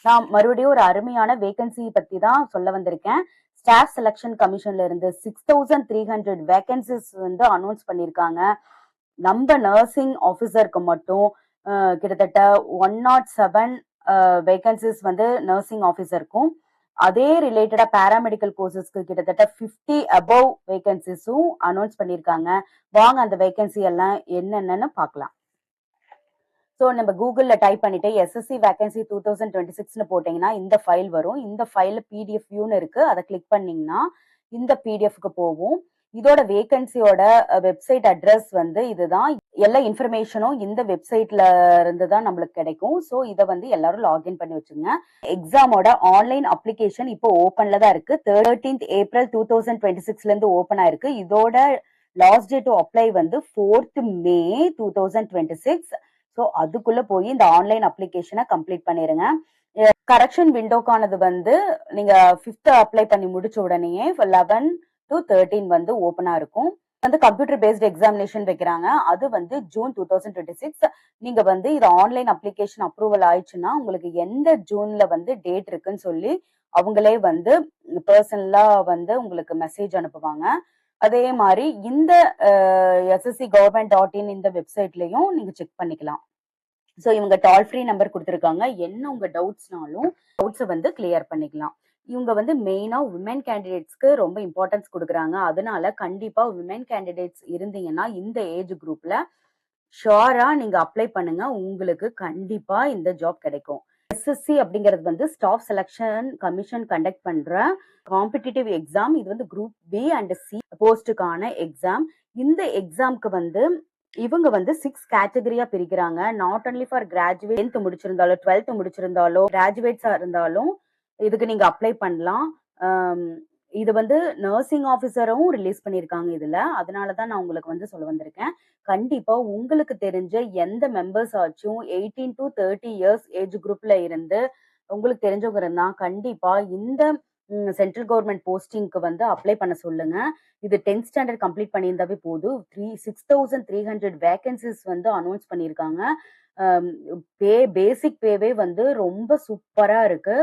நான் மறுபடியும் ஒரு அருமையான வேகன்சி பத்தி தான் சொல்ல வந்திருக்கேன். ஸ்டாஃப் செலக்ஷன் கமிஷன்ல இருந்து 6300 வேகன்சிஸ் வந்து அனௌன்ஸ் பண்ணியிருக்காங்க. நம்ம நர்சிங் ஆஃபீஸருக்கு மட்டும் கிட்டத்தட்ட 107 வேகன்சிஸ் வந்து நர்சிங் ஆஃபீஸருக்கும், அதே ரிலேட்டடா பாராமெடிக்கல் கோர்சஸ்க்கு கிட்டத்தட்ட 50 அபவ் வேகன்சிஸும் அனௌன்ஸ் பண்ணியிருக்காங்க. வாங்க அந்த வேகன்சி எல்லாம் என்னென்னு பார்க்கலாம். ஸோ நம்ம கூகுள்ல டைப் பண்ணிட்டு எஸ்எஸ்சி வேகன்சி 2026ன்னு போட்டீங்கன்னா இந்த ஃபைல் வரும். இந்த ஃபைல்ல பிடிஎஃப் வியூன்னு இருக்கு. அதை கிளிக் பண்ணீங்கன்னா இந்த பிடிஎஃப்க்கு போகும். இதோட வேகன்சியோட வெப்சைட் அட்ரஸ் வந்து இதுதான். எல்லா இன்ஃபர்மேஷனும் இந்த வெப்சைட்ல இருந்து தான் நம்மளுக்கு கிடைக்கும். ஸோ இதை வந்து எல்லாரும் லாகின் பண்ணி வச்சுங்க. எக்ஸாமோட ஆன்லைன் அப்ளிகேஷன் இப்போ ஓப்பன்ல தான் இருக்கு. 13th ஏப்ரல் 2026ல இருந்து ஓப்பன் ஆயிருக்கு. இதோட லாஸ்ட் டே டு அப்ளை வந்து 4th மே 2026. ஸோ அதுக்குள்ள போய் இந்த ஆன்லைன் அப்ளிகேஷனை கம்ப்ளீட் பண்ணிருங்க. கரெக்ஷன் விண்டோக்கானது வந்து நீங்க 5th அப்ளை பண்ணி முடிச்ச உடனே 11 to 13 வந்து ஓப்பனா இருக்கும். வந்து கம்ப்யூட்டர் பேஸ்ட் எக்ஸாமினேஷன் வைக்கிறாங்க. அது வந்து ஜூன் 2026. நீங்க வந்து இது ஆன்லைன் அப்ளிகேஷன் அப்ரூவல் ஆயிடுச்சுன்னா உங்களுக்கு எந்த ஜூன்ல வந்து டேட் இருக்குன்னு சொல்லி அவங்களே வந்து பர்சனலா வந்து உங்களுக்கு மெசேஜ் அனுப்புவாங்க. அதே மாதிரி இந்த ssc.government.in இந்த வெப்சைட்லயும் நீங்க செக் பண்ணிக்கலாம். ஸோ இவங்க டால் ஃப்ரீ நம்பர் கொடுத்துருக்காங்க. என்ன உங்க டவுட்ஸ்னாலும் டவுட்ஸை வந்து கிளியர் பண்ணிக்கலாம். இவங்க வந்து மெயினா விமென் கேண்டிடேட்ஸ்க்கு ரொம்ப இம்பார்ட்டன்ஸ் கொடுக்குறாங்க. அதனால கண்டிப்பா விமென் கேண்டிடேட்ஸ் இருந்தீங்கன்னா இந்த ஏஜ் குரூப்ல ஷுவரா நீங்க அப்ளை பண்ணுங்க. உங்களுக்கு கண்டிப்பா இந்த ஜாப் கிடைக்கும். எஸ்எஸ்சி அப்படிங்கிறது வந்து ஸ்டாஃப் செலக்ஷன் கமிஷன் கண்டக்ட் பண்ற காம்படிட்டிவ் எக்ஸாம். இது வந்து குரூப் பி அண்ட் சி போஸ்டுக்கான எக்ஸாம். இந்த எக்ஸாம்க்கு வந்து இவங்க வந்து 6 கேட்டகரியா பிரிக்கிறாங்க. Not only for graduate 10th முடிச்சிருந்தாலோ 12th முடிச்சிருந்தாலோ கிராஜுவேட்ஸா இருந்தாலும் இதுக்கு நீங்க அப்ளை பண்ணலாம். இது வந்து நர்சிங் ஆஃபீஸரும் ரிலீஸ் பண்ணியிருக்காங்க இதுல. அதனாலதான் நான் உங்களுக்கு வந்து சொல்ல வந்திருக்கேன். கண்டிப்பா உங்களுக்கு தெரிஞ்ச எந்த மெம்பர்ஸ் ஆச்சும் 18 to 30 இயர்ஸ் ஏஜ் குரூப்ல இருந்து உங்களுக்கு தெரிஞ்சவங்க இருந்தா கண்டிப்பா இந்த சென்ட்ரல் கவர்மெண்ட் போஸ்டிங்க்கு வந்து அப்ளை பண்ண சொல்லுங்க. இது 10th ஸ்டாண்டர்ட் கம்ப்ளீட் பண்ணியிருந்தாவே போதும். 6300 வேகன்சிஸ் வந்து அனௌன்ஸ் பண்ணியிருக்காங்க. பேசிக் பேவே வந்து ரொம்ப சூப்பரா இருக்கு.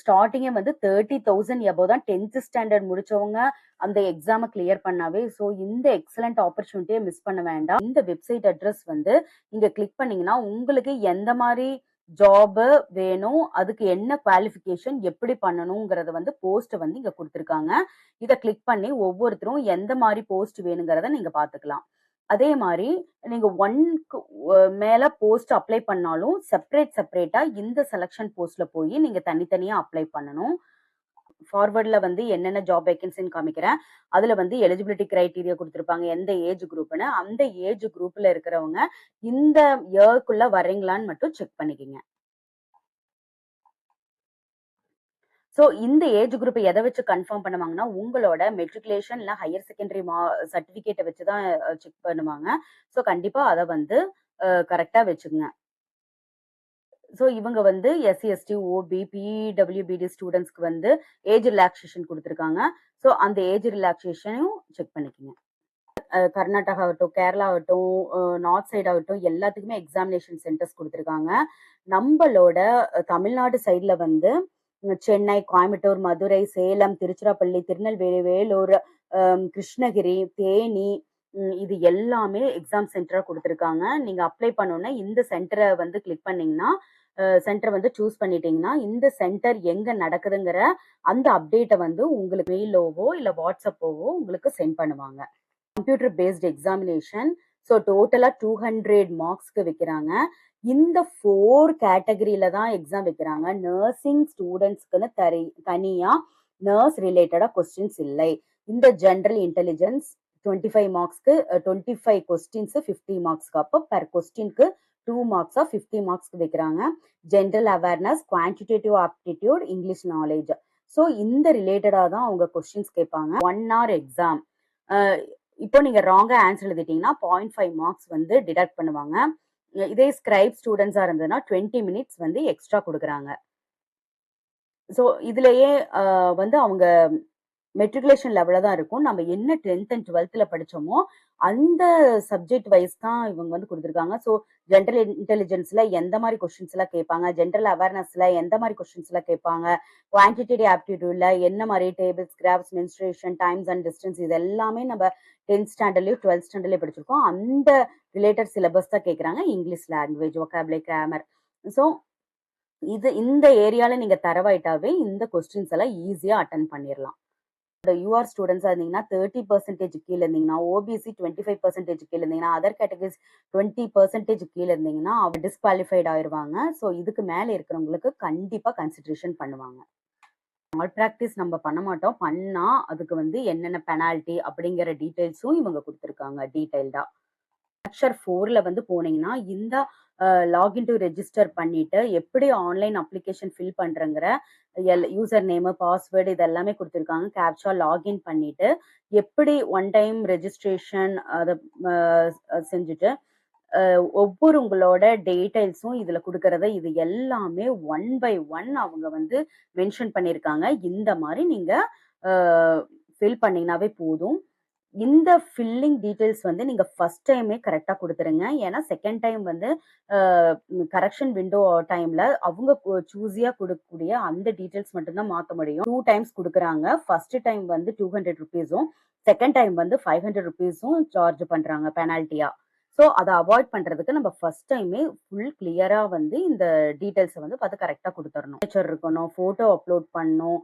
ஸ்டார்டிங்கே வந்து 30,000 எபோவ் தான் 10th ஸ்டாண்டர்ட் முடிச்சவங்க அந்த எக்ஸாமை கிளியர் பண்ணாவே. ஸோ இந்த எக்ஸலண்ட் ஆப்பர்ச்சுனிட்டியை மிஸ் பண்ண வேண்டாம். இந்த வெப்சைட் அட்ரஸ் வந்து நீங்க கிளிக் பண்ணீங்கன்னா உங்களுக்கு எந்த மாதிரி ஜாப் வேணும், அதுக்கு என்ன குவாலிஃபிகேஷன், எப்படி பண்ணணுங்கிறத வந்து போஸ்ட் வந்து இங்க கொடுத்துருக்காங்க. இதை கிளிக் பண்ணி ஒவ்வொருத்தரும் எந்த மாதிரி போஸ்ட் வேணுங்கிறத நீங்க பாத்துக்கலாம். அதே மாதிரி நீங்க 1க்கு மேல போஸ்ட் அப்ளை பண்ணாலும் செப்பரேட்டா இந்த செலக்ஷன் போஸ்ட்ல போய் நீங்க தனித்தனியா அப்ளை பண்ணணும். ஃபார்வர்ட்ல வந்து என்னென்ன ஜாப் வேகன்சின்னு காமிக்கிறேன். அதுல வந்து எலிஜிபிலிட்டி கிரைட்டீரியா கொடுத்துருப்பாங்க, எந்த ஏஜ் குரூப்னு. அந்த ஏஜ் குரூப்ல இருக்கிறவங்க இந்த இயர்க்குள்ள வர்றீங்களான்னு மட்டும் செக் பண்ணிக்கங்க. ஸோ இந்த ஏஜ் குரூப் எதை வச்சு கன்ஃபார்ம் பண்ணுவாங்கன்னா உங்களோட மெட்ரிகுலேஷன் இல்லை ஹையர் செகண்டரி சர்டிஃபிகேட்டை வச்சு தான் செக் பண்ணுவாங்க. ஸோ கண்டிப்பா அதை வந்து கரெக்டா வச்சுக்கோங்க. ஸோ இவங்க வந்து எஸ்சி எஸ்டி ஓபி பிடபிள்யூபிடி ஸ்டூடெண்ட்ஸ்க்கு வந்து ஏஜ் ரிலாக்ஸேஷன் கொடுத்துருக்காங்க. ஸோ அந்த ஏஜ் ரிலாக்ஸேஷனையும் செக் பண்ணிக்கோங்க. கர்நாடகா ஆகட்டும், கேரளா ஆகட்டும், நார்த் சைடு ஆகட்டும், எல்லாத்துக்குமே எக்ஸாமினேஷன் சென்டர்ஸ் கொடுத்துருக்காங்க. நம்மளோட தமிழ்நாடு சைட்ல வந்து சென்னை, கோயம்புத்தூர், மதுரை, சேலம், திருச்சிராப்பள்ளி, திருநெல்வேலி, வேலூர், கிருஷ்ணகிரி, தேனி, இது எல்லாமே எக்ஸாம் சென்டரா கொடுத்துருக்காங்க. நீங்க அப்ளை பண்ணோன்னா இந்த சென்டரை வந்து கிளிக் பண்ணீங்கன்னா சென்டர் வந்து சூஸ் பண்ணிட்டீங்கன்னா இந்த சென்டர் எங்க நடக்குதுங்கிற அந்த அப்டேட்டை வந்து உங்களுக்கு மெயிலோவோ இல்லை வாட்ஸ்அப்போவோ உங்களுக்கு சென்ட் பண்ணுவாங்க. Computer based examination. ஸோ டோட்டலா 200 மார்க்ஸ்க்கு வைக்கிறாங்க. இந்த 4 கேட்டகரியில தான் எக்ஸாம் வைக்கிறாங்க. நர்சிங் ஸ்டூடெண்ட்ஸ்க்குன்னு தனியா நர்ஸ் ரிலேட்டடா கொஸ்டின்ஸ் இல்லை. இந்த ஜென்ரல் இன்டெலிஜென்ஸ் 25 மார்க்ஸ்க்கு 25 கொஸ்டின்ஸ் 50 மார்க்ஸ்க்கு. அப்போ பெர் கொஸ்டின்க்கு 2 மார்க்ஸா 50 மார்க்ஸ்க்கு வைக்கிறாங்க. General awareness, quantitative aptitude, English knowledge. So இந்த ரிலேட்டடா தான் அவங்க கொஸ்டின்ஸ் கேட்பாங்க. 1 hour எக்ஸாம். இப்போ நீங்க ராங்கா ஆன்சர் எழுதிட்டீங்கன்னா 0.5 மார்க்ஸ் வந்து டிடக்ட் பண்ணுவாங்க. இதே ஸ்கிரைப் ஸ்டூடெண்ட்ஸா இருந்ததுன்னா 20 மினிட்ஸ் வந்து எக்ஸ்ட்ரா கொடுக்குறாங்க. ஸோ இதுலயே வந்து அவங்க மெட்ரிகுலேஷன் லெவல்ல தான் இருக்கும். நம்ம என்ன 10th அண்ட் 12த்ல படிச்சோமோ, அந்த சப்ஜெக்ட் வைஸ் தான் இவங்க வந்து குடுத்துருக்காங்க. ஸோ ஜெனரல் இன்டெலிஜென்ஸ்ல எந்த மாரி கொஸ்டின்ஸ்லாம் கேட்பாங்க, ஜெனரல் அவேர்னஸ்ல எந்த மாரி கொஸ்டின்ஸ்லாம் கேட்பாங்க, குவான்டிடேட்டிவ் ஆப்டிட்யூட்ல என்ன மாரி tables, graphs, mensuration, times and distance இது எல்லாமே நம்ம 10th ஸ்டாண்டர்ட்லயும், 12th ஸ்டாண்டர்ட்லயும் படிச்சிருக்கோம். அந்த ரிலேட்டட் சிலபஸ் தான் கேட்குறாங்க. English language, vocabulary, grammar. So இந்த ஏரியால நீங்க தரவாயிட்டாவே இந்த கொஸ்டின்ஸ் எல்லாம் ஈஸியா அட்டெண்ட் பண்ணிரலாம். யூஆர் ஸ்டூடெண்ட்ஸா இருந்தீங்கன்னா 30% கீழ இருந்தீங்கன்னா, ஓபிசி 25% கீழ இருந்தீங்கன்னா, அதர் கேட்டகரிஸ் 20% கீழ இருந்தீங்கன்னா, டிஸ்குவாலிஃபைட் ஆயிருவாங்க. ஸோ இதுக்கு மேல இருக்கிறவங்களுக்கு கண்டிப்பா கன்சிடரேஷன் பண்ணுவாங்க. மால் பிராக்டிஸ் நம்ம பண்ண மாட்டோம். பண்ணா அதுக்கு வந்து என்னென்ன பெனால்டி அப்படிங்கிற டீடைல்ஸும் இவங்க குடுத்துருக்காங்க டீடைல்டா. ஸ்ட்ரக்சர் 4ல வந்து போனீங்கன்னா, இந்த லாகின் டூ ரெஜிஸ்டர் பண்ணிட்டு, எப்படி ஆன்லைன் அப்ளிகேஷன் ஃபில் பண்றங்கிற யூசர் நேமு, பாஸ்வேர்டு இது எல்லாமே குடுத்துருக்காங்க. கேப்சா லாகின் பண்ணிட்டு, எப்படி ஒன் டைம் ரெஜிஸ்ட்ரேஷன் அத செஞ்சுட்டு, ஒவ்வொரு உங்களோட டீடைல்ஸும் இதுல குடுக்கறத இது எல்லாமே ஒன் பை ஒன் அவங்க வந்து மென்ஷன் பண்ணியிருக்காங்க. இந்த மாரி நீங்க அ ஃபில் பண்ணீங்கனாவே போதும். இந்த ஃபில்லிங் டீட்டெயில்ஸ் வந்து நீங்க ஃபர்ஸ்ட் டைமே கரெக்ட்டா குடுத்துருங்க. ஏன்னா, செகண்ட் டைம் வந்து அ கரெக்ஷன் விண்டோ டைம்ல அவங்க சூஸியா குடுக்கக்கூடிய அந்த டீட்டெயில்ஸ் மட்டும் தான் மாத்த முடியும். 2 டைம்ஸ் குடுக்குறாங்க. ஃபர்ஸ்ட் டைம் வந்து ₹200 செகண்ட் டைம் வந்து ₹500 சார்ஜ் பண்றாங்க பெனால்டியா. ஸோ அத அவாய்ட் பண்றதுக்கு நம்ம ஃபர்ஸ்ட் டைமே ஃபுல் கிளியரா வந்து இந்த டீட்டெயில்ஸ வந்து பார்த்து கரெக்ட்டா குடுத்துறணும். சிக்னேச்சர் இருக்கணும், ஃபோட்டோ அப்லோட் பண்ணணும்.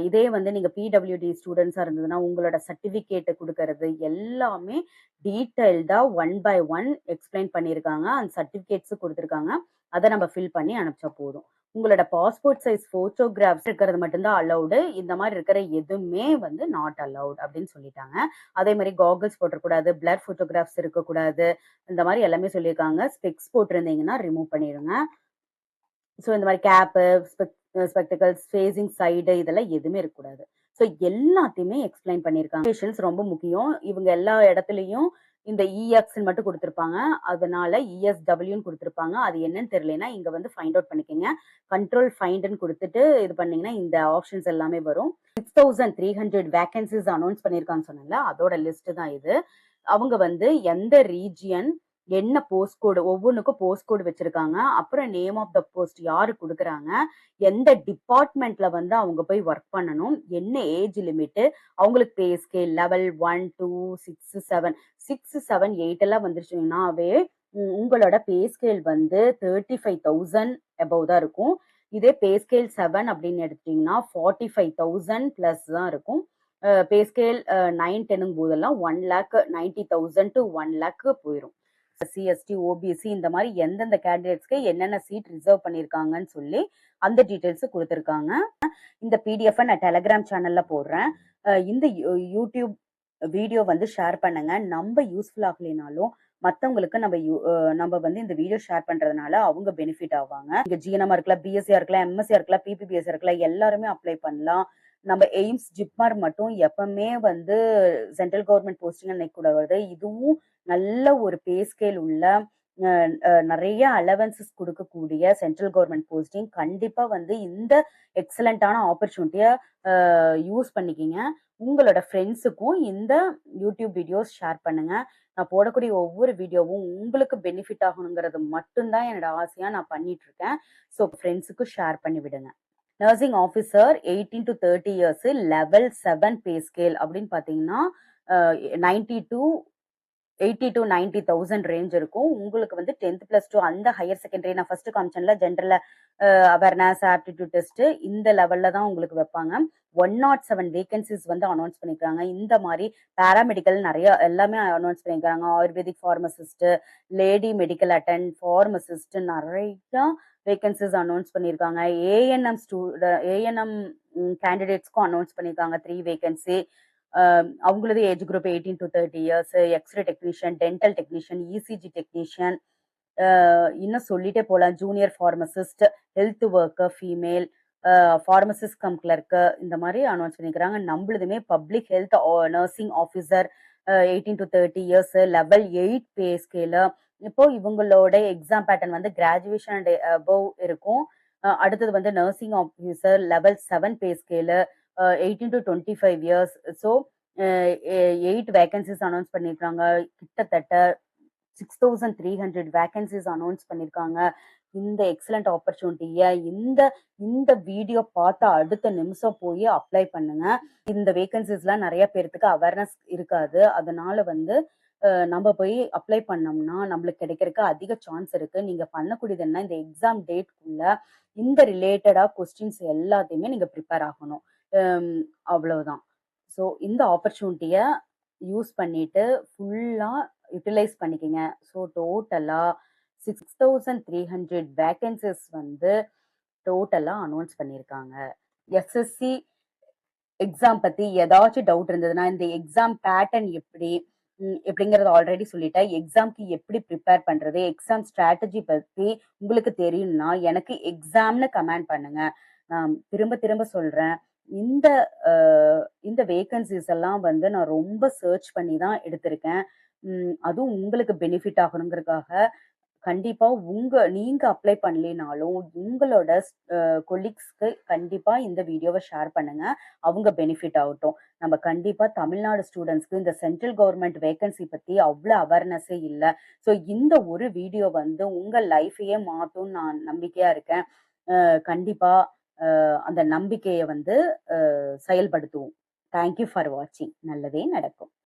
இதே வந்து நீங்க பிடபிள்யூடி ஸ்டூடெண்ட்ஸா இருந்ததுன்னா, உங்களோட சர்டிஃபிகேட் குடுக்கறது எல்லாமே டீட்டெயில்டா ஒன் பை ஒன் எக்ஸ்பிளைன் பண்ணியிருக்காங்க. அந்த சர்டிஃபிகேட்ஸும் குடுத்துருக்காங்க. அத நம்ம ஃபில் பண்ணி அனுப்பிச்சா போதும். உங்களோட பாஸ்போர்ட் சைஸ் ஃபோட்டோகிராஃப்ஸ் இருக்கிறது மட்டும் தான் அலவுடு. இந்த மாரி இருக்கிற எதுவுமே வந்து நாட் அலவுட் அப்படின்னு சொல்லிட்டாங்க. அதே மாரி காகல்ஸ் போட்டுறக்கூடாது, பிளர் ஃபோட்டோகிராஃப்ஸ் இருக்கக்கூடாது. இந்த மாரி எல்லாமே சொல்லியிருக்காங்க. ஸ்பெக்ஸ் போட்டிருந்தீங்கன்னா ரிமூவ் பண்ணிருங்க. ஸோ இந்த மாரி கேப்பு, ஸ்பெக்டகல்ஸ், ஃபேசிங் சைடு இதெல்லாம் எதுவுமே இருக்கக்கூடாது. ஸோ எல்லாத்தையுமே எக்ஸ்பிளைன் பண்ணியிருக்காங்க. பேஷன்ஸ் ரொம்ப முக்கியம். இவங்க எல்லா இடத்துலயும் இந்த இஎக்ஸ்ன்னு மட்டும் குடுத்துருப்பாங்க. அதனால இஎஸ்டபிள்யூன்னு குடுத்துருப்பாங்க. அது என்னன்னு தெரியலன்னா, இங்க வந்து ஃபைண்ட் அவுட் பண்ணிக்கங்க. கண்ட்ரோல் ஃபைண்டுன்னு குடுத்துட்டு இது பண்ணீங்கன்னா, இந்த ஆப்ஷன்ஸ் எல்லாமே வரும். 6300 வேக்கன்ஸீஸ் அனௌன்ஸ் பண்ணியிருக்காங்கன்னு சொன்னேன்ல, அதோட லிஸ்ட் தான் இது. அவங்க வந்து எந்த ரீஜியன் என்ன போஸ்ட் கோடு ஒவ்வொன்றுக்கும் போஸ்ட் கோடு வச்சிருக்காங்க. அப்புறம் நேம் ஆஃப் த போஸ்ட் யாரு குடுக்குறாங்க, எந்த டிபார்ட்மெண்ட்ல வந்து அவங்க போய் ஒர்க் பண்ணணும், என்ன ஏஜ் லிமிட், அவங்களுக்கு பே ஸ்கேல் லெவல் 1, 2, 6, 7, 6, 7, 8 எல்லாம் வந்துருச்சுங்கன்னாவே உங்களோட பே ஸ்கேல் வந்து 35,000 அபவ் தான் இருக்கும். இதே பே ஸ்கேல் 7 அப்படின்னு எடுத்துட்டீங்கன்னா 45,000 பிளஸ் தான் இருக்கும். பே ஸ்கேல் 9, 10ங்கும் போதெல்லாம் 1,90,000 to 1,00,000 போயிரும். எஸ்சி, ஓபிசி இந்த மாரி எந்தெந்த கேண்டிடேட்ஸ்க்கு என்னென்ன சீட் ரிசர்வ் பண்ணியிருக்காங்கன்னு சொல்லி அந்த டீட்டெயில்ஸ் குடுத்துருக்காங்க. இந்த பிடிஎஃப் நான் டெலகிராம் சேனல்ல போடுறேன். இந்த யூடியூப் வீடியோ வந்து ஷேர் பண்ணுங்க. நம்ம யூஸ்ஃபுல் ஆகலைனாலும் மத்தவங்களுக்கு நம்ம வந்து இந்த வீடியோ ஷேர் பண்றதுனால அவங்க பெனிஃபிட் ஆவாங்க. இங்க ஜிஎன்எம் இருக்கலாம், பிஎஸ்சியா இருக்கலாம், எம்எஸ்சியா இருக்கலாம், பிபிபிஎஸ் இருக்கலாம், எல்லாருமே அப்ளை பண்ணலாம். நம்ம எய்ம்ஸ், ஜிப்மர் மட்டும் எப்பவுமே வந்து சென்ட்ரல் கவர்மெண்ட் போஸ்டிங் அன்னைக்கு கூட வருது. இதுவும் நல்ல ஒரு பே ஸ்கேல் உள்ள நிறைய அலவன்சஸ் குடுக்கக்கூடிய சென்ட்ரல் கவர்மெண்ட் போஸ்டிங். கண்டிப்பா வந்து இந்த எக்ஸலண்டான ஆப்பர்ச்சுனிட்டிய யூஸ் பண்ணிக்கிங்க. உங்களோட ஃப்ரெண்ட்ஸுக்கும் இந்த யூடியூப் வீடியோஸ் ஷேர் பண்ணுங்க. நான் போடக்கூடிய ஒவ்வொரு வீடியோவும் உங்களுக்கு பெனிஃபிட் ஆகணுங்கிறது மட்டும் தான் என்னோட ஆசையா நான் பண்ணிட்டு இருக்கேன். ஸோ ஃப்ரெண்ட்ஸுக்கும் ஷேர் பண்ணி விடுங்க. Nursing officer 18 to 30 years level 7 pay scale அப்படின்னு பார்த்தீங்கன்னா 90 to 80 to 90,000 ரேஞ்ச் இருக்கும். உங்களுக்கு வந்து 10th பிளஸ் 2 அந்த ஹையர் செகண்டரி நான் ஃபர்ஸ்ட் காமிச்சேன்ல ஜென்ரல் அவேர்னஸ் ஆப்டிடியூட் டெஸ்ட் இந்த லெவல்ல தான் உங்களுக்கு வைப்பாங்க. 107 வேகன்சிஸ் வந்து அனௌன்ஸ் பண்ணிருக்காங்க. இந்த மாதிரி பேராமெடிக்கல் நிறைய எல்லாமே அனௌன்ஸ் பண்ணிருக்காங்க. Ayurvedic pharmacist, lady medical attend, pharmacist நிறைய வேகன்சிஸ் அனௌன்ஸ் பண்ணியிருக்காங்க. ஏஎன்எம் கேண்டிடேட்ஸ்க்கும் அனௌன்ஸ் பண்ணியிருக்காங்க 3 வேகன்சி. அவங்களது age group 18 to 30 years, X-ray technician, dental technician, ECG technician, இன்னும் சொல்லிட்டே போகலாம். Junior pharmacist, health worker female, pharmacist cum clerk இந்த மாதிரி அனௌன்ஸ் பண்ணிக்கிறாங்க. நம்மளுதுமே public health nursing officer 18 to 30 years level 8 pay scale. இப்போ இவங்களோட எக்ஸாம் பேட்டர்ன் வந்து கிராஜுவேஷன் அண்ட் அபவ் இருக்கும். அடுத்தது வந்து nursing officer level 7 pay scale, 18 to 25 years. So 8 vacancies announce பண்ணியிருக்காங்க. கிட்டத்தட்ட 6,300 வேக்கன்ஸீஸ் அனௌன்ஸ் பண்ணியிருக்காங்க. இந்த எக்ஸலண்ட் ஆப்பர்ச்சுனிட்டிய இந்த இந்த வீடியோ பார்த்த அடுத்த நிமிஷம் போய் அப்ளை பண்ணுங்க. இந்த வேக்கன்ஸீஸ்லாம் நெறைய பேர்த்துக்கு அவேர்னஸ் இருக்காது. அதனால வந்து நம்ம போய் அப்ளை பண்ணோம்னா, நம்மளுக்கு கிடைக்கிறக்கு அதிக சான்ஸ் இருக்கு. நீங்க பண்ணக்கூடியது என்ன, இந்த எக்ஸாம் டேட்க்குள்ள இந்த ரிலேட்டடா கொஸ்டின்ஸ் எல்லாத்தையுமே நீங்க ப்ரிப்பேர் ஆகணும். அம் அவ்வளவுதான். ஸோ இந்த ஆப்பர்ச்சுனிட்டிய யூஸ் பண்ணிட்டு ஃபுல்லா யுட்டிலைஸ் பண்ணிக்கங்க. ஸோ டோட்டலா 6,300 வேக்கன்ஸீஸ் வந்து டோட்டலா அனௌன்ஸ் பண்ணியிருக்காங்க. எஸ்எஸ்சி எக்ஸாம் பத்தி ஏதாச்சும் டவுட் இருந்ததுன்னா, இந்த எக்ஸாம் பேட்டர்ன் எப்படி? எப்படிங்கிறத ஆல்ரெடி சொல்லிட்டேன். எக்ஸாம்க்கு எப்படி ப்ரிப்பேர் பண்றது? எக்ஸாம் ஸ்ட்ராட்டஜி பத்தி உங்களுக்கு தெரியும்னா, எனக்கு எக்ஸாம்னு கமெண்ட் பண்ணுங்க. நான் திரும்ப திரும்ப சொல்றேன். இந்த அ இந்த வேக்கன்ஸீஸ் எல்லாம் வந்து நான் ரொம்ப சர்ச் பண்ணி தான் எடுத்திருக்கேன். அதுவும் உங்களுக்கு பெனிஃபிட் ஆகணுங்கிறதுக்காக கண்டிப்பா நீங்க அப்ளை பண்ணலினாலும், உங்களோட கொலீக்ஸ்க்கு கண்டிப்பா இந்த வீடியோவ ஷேர் பண்ணுங்க. அவங்க பெனிஃபிட் ஆகட்டும். நம்ம கண்டிப்பா தமிழ்நாடு ஸ்டூடண்ட்ஸ்க்கு இந்த சென்ட்ரல் கவர்ன்மெண்ட் வேக்கன்சி பத்தி அவ்ளோ அவேர்னஸே இல்ல. ஸோ இந்த ஒரு வீடியோ வந்து உங்க லைஃபையே மாத்தும்னு நான் நம்பிக்கையா இருக்கேன். கண்டிப்பா அந்த நம்பிக்கைய வந்து செயல்படுத்துவோம். தேங்க் யூ ஃபார் வாட்சிங். நல்லதே நடக்கும்.